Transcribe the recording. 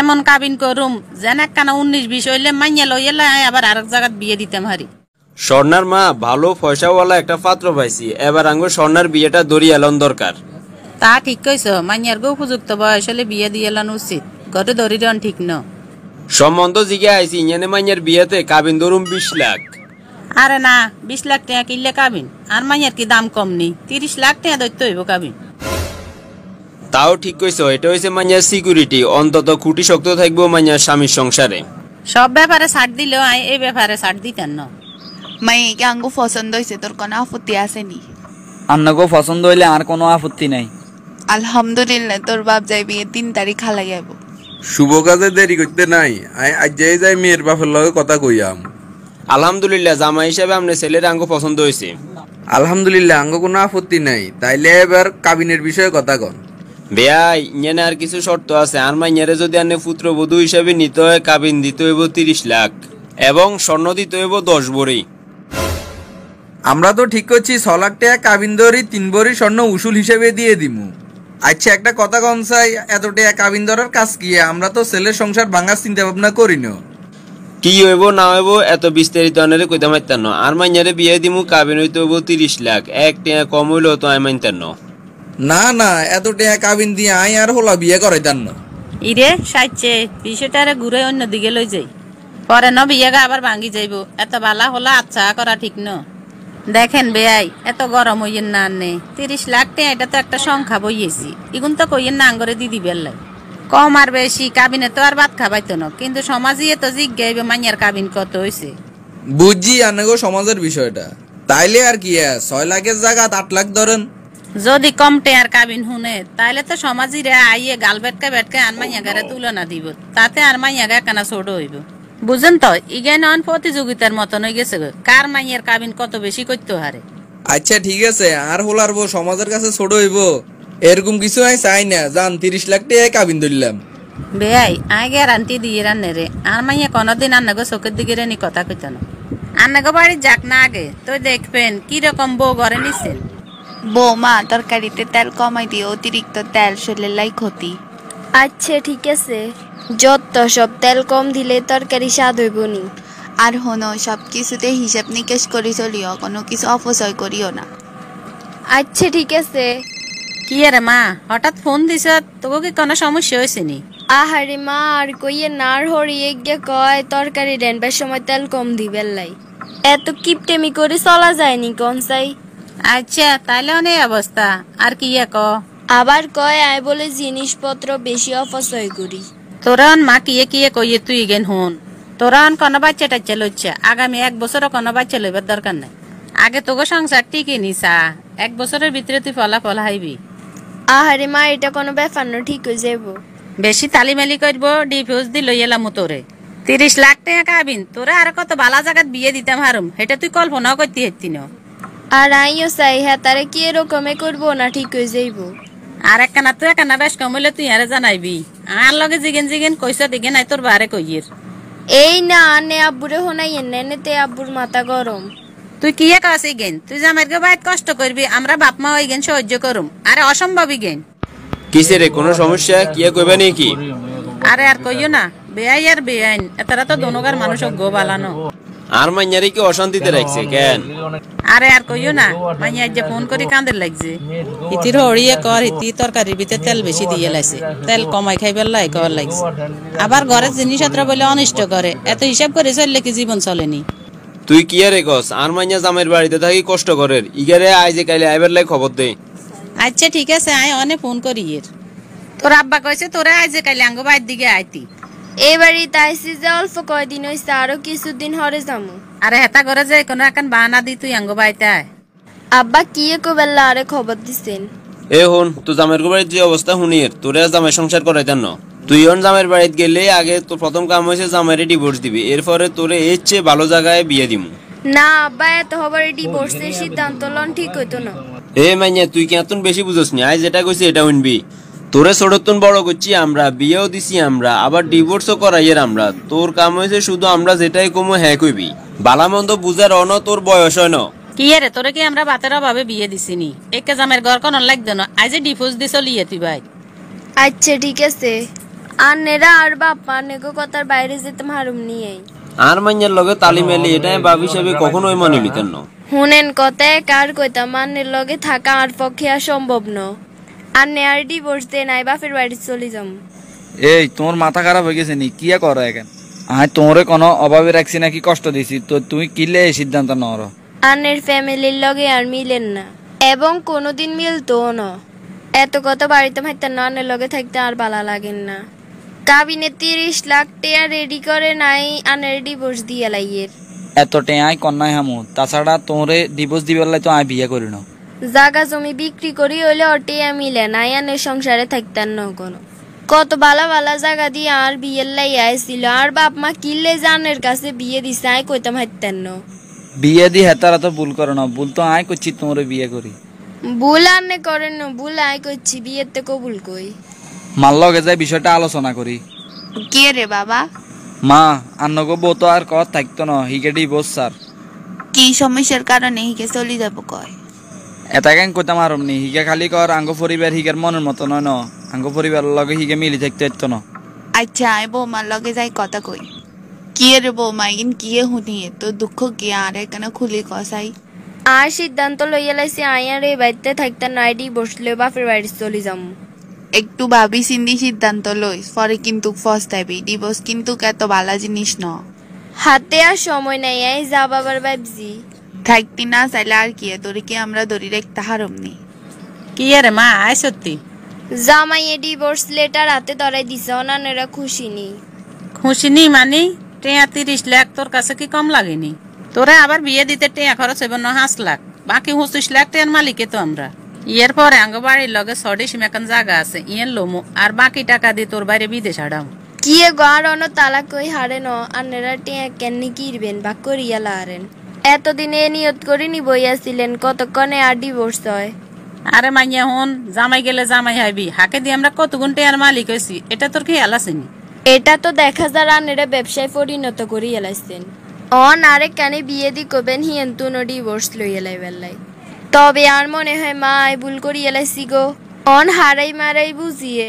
এমন কাবিন করুম যেন একখানা 19-20 হইলে মাইয়া লইলে আবার আরেক জায়গাত বিয়ে দিতাম হারি। স্বর্ণার মা ভালো পয়সাওয়ালা একটা পাত্র পাইছি, এবার আঙ্গ স্বর্ণার বিয়েটা দড়ি এলন দরকার। তা ঠিক কইছ, মাইয়ার গো উপযুক্ত বয়স হলে বিয়ে দিয়ে এলান উচিত, গটে দরিদ্র ঠিক ন। সম্বন্ধ জিগে আইছি ইঞ্জানে মাইয়ার বিয়েতে কাবিন ধরুম 20 লাখ। আরে না, 20 লাখ টাকা কিনলে কাবিন, আর মাইয়ার কি দাম কম নেই, 30 লাখ টাকা দৈত্য হইব কাবিন। তাও ঠিক কইছো, এটা হইছে মাইয়ার সিকিউরিটি, অন্তত খুঁটি শক্ত থাকবো মাইয়ার স্বামীর সংসারে। সব ব্যাপারে ছাড় দিলেও এই ব্যাপারে ছাড় দিতেন না। মাইকে আঙ্গু পছন্দ হয়েছে, তোর কোনো আপত্তি আসেনি? আন্নাগো পছন্দ হইলে আর কোনো আপত্তি নাই। আলহামদুলিল্লাহ, তোর বাপ যাই বিয়ে 3 তারিখ হালাই যাবো। শুভ কাজে দেরি করতে নাই, আজ যাই মেয়ের বাপের লগে কথা কইয়াম। আলহামদুলিল্লাহ, জামাই হিসাবে আপনার ছেলের আঙ্গ পছন্দ হয়েছে। আলহামদুলিল্লাহ, আঙ্গ কোনো আপত্তি নাই। তাইলে এবার কাবিনের বিষয়ে কথা কন। বেয়াই ইঞ্জানে আর কিছু শর্ত আছে। আর মাইয়ারে যদি আনে পুত্রবধূ হিসাবে নিতে হয়, কাবিন দিতে হইব 30 লাখ এবং স্বর্ণ দিতে হইব 10 ভরি। আমরা তো ঠিক করছি 6 লাখ টাকা কাবিন ধরি 3 ভরি স্বর্ণ উসুল হিসেবে দিয়ে দিমু। আচ্ছা একটা কথা কন চাই, এত টাকা কাবিন ধরার কাজ কি? আমরা তো ছেলের সংসার ভাঙার চিন্তা ভাবনা করি না। কি হইব না হইব এত বিস্তারিত আনারে কইতে মাইতাম না। আর মাইয়ারে বিয়ে দিমু, কাবিন হইতে হইব 30 লাখ, এক টাকা কম হইলেও তো আমি মানতাম না। না না, এত টাকা কাবিন দিয়ে আই আর হলা বিয়ে করাইতাম না। ইরে সাইছে বিষয়টারে ঘুরে অন্য দিকে লই যাই, পরে ন বিয়েগা আবার ভাঙ্গি যাইব। এত বালা হলা আচ্ছা করা ঠিক ন। দেখেন বেয়াই, এত গরম হইয়েন না আনে, 30 লাখ টাকা এটা তো একটা সংখ্যা বইয়েছি, ইগুন তো কইয়েন না আঙ্গরে দিদি বেল্লাই। কম আর বেশি কাবিনে তো আর ভাত খাবাইতো না, কিন্তু সমাজে তো জিজ্ঞাইবে মাইয়ার কাবিন কত হইছে। বুঝছি আনেগো সমাজের বিষয়টা। তাইলে আর কি 6 লাখের জায়গা 8 লাখ ধরেন। যদি কম টেয়ার কাবিন শুনে তাইলে তো সমাজিরে আইয়ে গাল বেটকে বেটকে আর মাইয়া গারে তুলনা দিব, তাতে আর মাইয়া গা কেনা ছোট হইব। বুঝেন তো, ইগান অন প্রতিযোগিতার মতন হয়ে গেছে, কার মাইয়ার কাবিন কত বেশি করতে হারে। আচ্ছা ঠিক আছে, আর হলার বউ সমাজের কাছে ছোট হইব এরকম কিছু আমি চাই না। জান 30 লাখ টাকা কাবিন ধরলাম। বেয়াই আয় গ্যারান্টি দিয়ে রান্নে রে, আর মাইয়া কোনদিন আন্নাগো চোখের দিকে রেনি কথা কইত না। আন্নাগো বাড়ি যাক না আগে তো দেখবেন কিরকম বউ ঘরে নিচ্ছেন। বৌমা, তরকারিতে তেল কমাই দিও, অতিরিক্ত তেল শরীরের লাই ক্ষতি। আচ্ছা ঠিক আছে, যত সব তেল কম দিলে তরকারি স্বাদ হইব নি। আর হনো, সব কিছুতে হিসাব নিকেশ করি চলিও, কোনো কিছু অপচয় করিও না। আচ্ছা ঠিক আছে। কি রে মা, হঠাৎ ফোন দিছ, তোকে কি কোনো সমস্যা হয়েছে নি? আহারে মা, আর কইয়ে নার হরিয়ে গে কয় তরকারি রান্নার সময় তেল কম দিবেন লাই, এত কিপটেমি করে চলা যায়নি কোন চাই। আচ্ছা তাইলে অনেক অবস্থা, আর কি ক? আবার কয় আয় বলে জিনিসপত্র বেশি অপচয় করি। তোরা মা কিয়ে কিয়ে কইয়ে তুই গেন হুন, তোরা কোনো বাচ্চা টাচ্চা লইছে, আগামী 1 বছরও কোনো বাচ্চা লইবার দরকার নাই। আগে তোকে সংসার টিকে নিসা, 1 বছরের ভিতরে তুই ফলাফল হাইবি। আহারে মা, এটা কোনো ব্যাপার না, ঠিক হয়ে যাব। বেশি তালিমালি করব, ডিফিউজ দি লই এলাম তোরে। 30 লাখ টাকা কাবিন, তোরা আর কত বালা জায়গাত বিয়ে দিতাম হারুম, এটা তুই কল্পনাও করতে হেতি না। আর আইও চাই হ্যাঁ, তারে কি এরকমে করবো না, ঠিক হয়ে যাইব। আর একখানা তুই একখানা বেশ কম হইলে তুই আরে জানাইবি। আর লগে জিগেন জিগেন কইস দিকে নাই তোর বারে কইয়ের। এই না আনে আব্বুরে হোনাইয়েন না, এনেতে আব্বুর মাথা গরম। তুই কি কাছে গেন, তুই জামাইর গে বাইত কষ্ট করবি, আমরা বাপ মা হই গেন সহ্য করুম, আরে অসম্ভবই গেন। কিসে রে, কোনো সমস্যা কি কইবে নাকি? আরে আর কইও না, বেআই আর বেআইন এতারা তো দোনোগার মানুষ গো বালানো। আর মাইয়ারে কি অশান্তিতে রাখছে কেন? আরে আর কইও না, মাইয়া যে ফোন করি কাঁদের লাগছে, ইতির হড়িয়ে কর ইতি তরকারির ভিতরে তেল বেশি দিয়ে লাইছে, তেল কমাই খাইবার লাই কর লাগছে। আবার ঘরের জিনিসপত্র বলে অনিষ্ট করে, এত হিসাব করে চললে কি জীবন চলেনি। তুই কি আরে কস? আর মাইয়া জামাইয়ের বাড়িতে থাকি কষ্ট করের, ইগারে আইজে কাইলে আইবার লাই খবর দে। আচ্ছা ঠিক আছে, আয় অনেক ফোন করি এর। তোর আব্বা কইছে তোরা আইজে কাইলে আঙ্গ বাইর দিকে আইতি। এবারই তাইছি যে অল্প কয়দিন হইছে, আরো কিছুদিন হরে যামু। আরে হেতা করে যে কোনো এখন বাহানা দি তুই আঙ্গ বাইতে আয়। আব্বা কি কবেলা আরে খবর দিছেন? এ হন, তো জামাইয়ের বাড়ির যে অবস্থা হুনির, তোরে জামাই সংসার করাইতেন না। তুই অন জামাইয়ের বাড়িতে গেলে আগে তোর প্রথম কাম হয়েছে জামাইরে ডিভোর্স দিবি, এরপরে তোরে এর চেয়ে ভালো জায়গায় বিয়ে দিমু। না আব্বা, এত হবার ডিভোর্সের সিদ্ধান্ত লন ঠিক হইতো না। এ মাইয়া, তুই কি এত বেশি বুঝছ নি? আজ যেটা কইছি এটা শুনবি। তোরে ছোটতন বড় করছি আমরা, বিয়েও দিছি আমরা, আবার ডিভোর্সও করাইয়ের আমরা। তোর কাম হয়েছে শুধু আমরা যেটাই কমো হ্যাঁ কইবি, বালা মন্দ বুঝার অন তোর বয়স হয় না। কি রে, তোরে কি আমরা বাতের অভাবে বিয়ে দিছিনি? একে জামের ঘর কোন লাগতো না, আজ ডিভোর্স দিছ লিয়ে তুই ভাই। আচ্ছা ঠিক আছে। আন্নেরা আর বাপ আন্নেগো কথার বাইরে যেতাম হারুম নিয়ে আর মাইয়ার লগে তালি মেলি এটা বাপ হিসাবে কখনোই মানে নিতেন না। শুনেন কথা কার কইতাম আন্নের লগে থাকা আর পক্ষে আর সম্ভব ন। আন্নে আর ডিভোর্স দে নাই বাপের বাড়ি চলে যাম। এই তোমার মাথা খারাপ হয়ে গেছে নি কি করো এখন? আমি তোমারে কোনো অভাবে রাখছি নাকি কষ্ট দিছি তো তুমি কিলে এই সিদ্ধান্ত নর? আন্নের ফ্যামিলির লগে আর মিলেন না এবং কোনোদিন মিলতোও না। এত কথা বাড়িতে ভাইতাম না, আন্নের লগে থাকতে আর ভালো লাগেন না। কাবিনে 30 লাখ টাকা রেডি করে নাই আন্নের ডিভোর্স দিয়ে লাইয়ের। এত টেয়াই কন্যাই হামু, তাছাড়া তোরে ডিভোর্স দিবার লাই তো আমি বিয়ে করি না। জাগা জমি বিক্রি করি হইলে অটিয়া মিলে নাই আন্নের সংসারে থাকতেন না কোনো। কত বালা বালা জায়গা দিয়ে আর বিয়ের লাই আইছিল আর বাপ মা কিনলে জানের কাছে বিয়ে দিছে আই কইতাম হাইতেন না। বিয়ে দি হেতারা তো ভুল করো না, ভুল তো আয় করছি তোরে বিয়ে করি। ভুল আন্নে করেন না, ভুল আই করছি বিয়েতে কবুল কই। মার লগে যাই বিষয়টা আলোচনা করি। কে রে বাবা? মা আন্নগো বউ তো আর কত থাকতো না, হিগে ডিভোর্স স্যার। কি সমস্যার কারণে হিকে চলে যাব কয়? এটা কেন কইতাম আর নি হিগে খালি কর আঙ্গ পরিবার হিগের মনের মতো নয় ন, আঙ্গ পরিবার লগে হিগে মিলি থাকতে হতো না। আচ্ছা আই বৌমার লগে যাই কথা কই। কি রে বৌমা ইন কি শুনি তো দুঃখ কি আর এখানে খুলি কসাই? আর সিদ্ধান্ত লইয়া লাইছি আই আর এই বাড়িতে থাকতে নাই ডিভোর্স লই বাপের বাড়ি চলে যাম। একটু ভাবি চিন্তি সিদ্ধান্ত লই, পরে কিন্তু ফস্তাইবি। ডিভোর্স কিন্তু এত ভালো জিনিস ন। হাতে আর সময় নাই আই যা বাবার ভাবছি। থাকতি না চাইলে আর কি তোরে কি আমরা ধরি রাখতে হারম নি? কি রে মা আয় সত্যি জামাইয়ে ডিভোর্স লেটার হাতে ধরাই দিছে, অনানেরা খুশি নি। খুশি নি মানে 30 লাখ তোর কাছে কি কম লাগেনি? তোরে আবার বিয়ে দিতে টেয়া খরচ হইব না 5 লাখ, বাকি 25 লাখ টেয়ার মালিকে তো আমরা। ইয়ের পরে আঙ্গ বাড়ির লগে 6 সিমেকান জায়গা আছে ইয়ের লোমো আর বাকি টাকা দিয়ে তোর বাইরে বিদেশ হারাম। কি গার অন তালাক কই হারে ন আন্নেরা টিয়া কেননি কিরবেন বা করিয়া লারেন। এতদিনে নিয়ত করি নি বইয়াছিলেন কতক্ষণে আর ডিভোর্স হয়। আরে মাইয়া হন জামাই গেলে জামাই হাইবি, হাকে দিয়ে আমরা কত গুণ টেয়ার মালিক হয়েছি এটা তোর কি খেয়াল আসেনি? এটা তো দেখা যায় আন্নেরা ব্যবসায় পরিণত করি এলাইছেন। অন আরে কানে বিয়ে দি কবেন হিয়েন তুনো ডিভোর্স লই এলাই বেলাই। তবে আর মনে হয় মা আই ভুল করি এলাইছি গো, অন হারাই মারাই বুঝিয়ে।